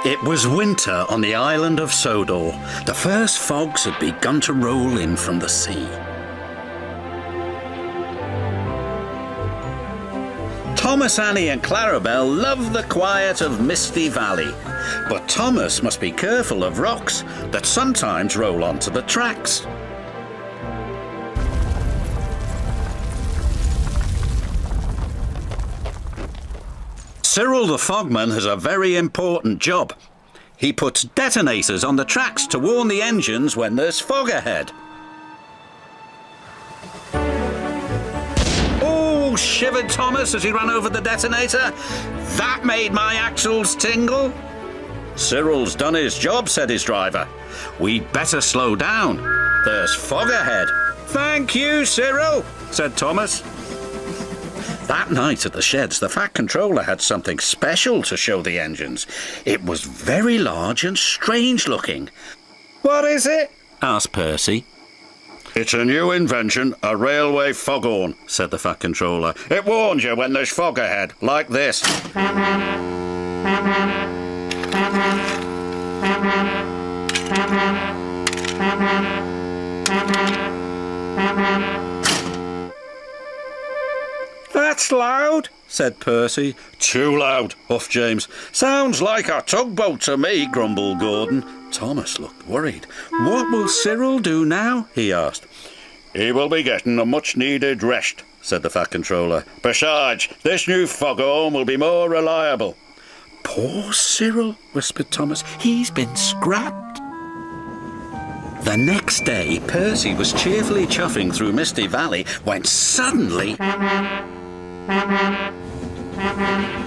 It was winter on the island of Sodor. The first fogs had begun to roll in from the sea. Thomas, Annie and Clarabelle loved the quiet of Misty Valley, but Thomas must be careful of rocks that sometimes roll onto the tracks. Cyril the Fogman has a very important job. He puts detonators on the tracks to warn the engines when there's fog ahead. Oh, shivered Thomas as he ran over the detonator. That made my axles tingle. Cyril's done his job, said his driver. We'd better slow down. There's fog ahead. Thank you, Cyril, said Thomas. That night at the sheds, the Fat Controller had something special to show the engines. It was very large and strange looking. What is it? Asked Percy. It's a new invention, a railway foghorn, said the Fat Controller. It warns you when there's fog ahead, like this. That's loud, said Percy. Too loud, huffed James. Sounds like a tugboat to me, grumbled Gordon. Thomas looked worried. What will Cyril do now? He asked. He will be getting a much-needed rest, said the Fat Controller. Besides, this new foghorn will be more reliable. Poor Cyril, whispered Thomas. He's been scrapped. The next day, Percy was cheerfully chuffing through Misty Valley when suddenly...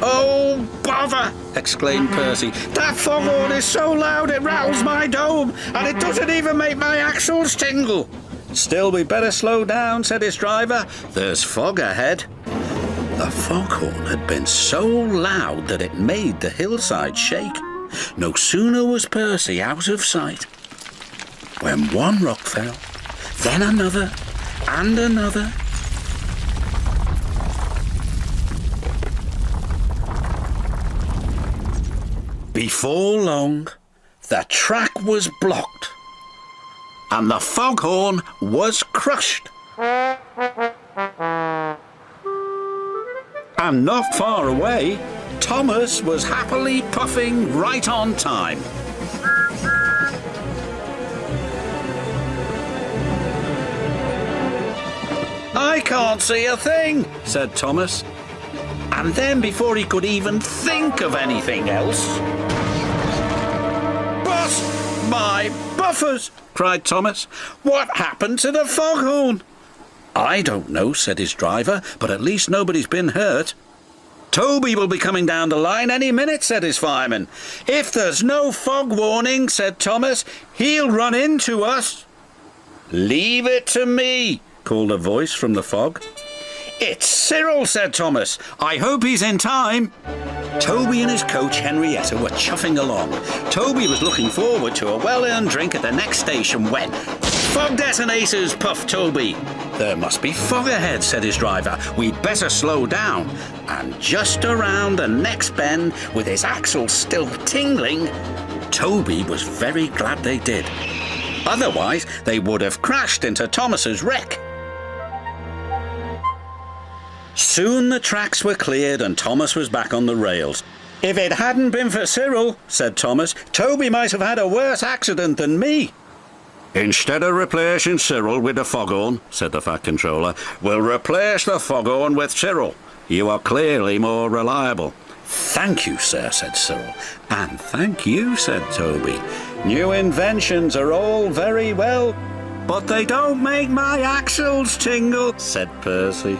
Oh, bother! Exclaimed Percy. That foghorn is so loud it rattles my dome, and it doesn't even make my axles tingle. Still, we'd better slow down, said his driver. There's fog ahead. The foghorn had been so loud that it made the hillside shake. No sooner was Percy out of sight when one rock fell, then another, and another. Before long, the track was blocked, and the foghorn was crushed. And not far away, Thomas was happily puffing right on time. I can't see a thing, said Thomas. And then, before he could even think of anything else... But my buffers, cried Thomas. What happened to the foghorn? I don't know, said his driver, but at least nobody's been hurt. Toby will be coming down the line any minute, said his fireman. If there's no fog warning, said Thomas, he'll run into us. Leave it to me, called a voice from the fog. It's Cyril, said Thomas. I hope he's in time. Toby and his coach Henrietta were chuffing along. Toby was looking forward to a well-earned drink at the next station when... Fog detonators, puffed Toby. There must be fog ahead, said his driver. We'd better slow down. And just around the next bend, with his axles still tingling, Toby was very glad they did. Otherwise, they would have crashed into Thomas's wreck. Soon the tracks were cleared and Thomas was back on the rails. If it hadn't been for Cyril, said Thomas, Toby might have had a worse accident than me. Instead of replacing Cyril with the foghorn, said the Fat Controller, we'll replace the foghorn with Cyril. You are clearly more reliable. Thank you, sir, said Cyril. And thank you, said Toby. New inventions are all very well, but they don't make my axles tingle, said Percy.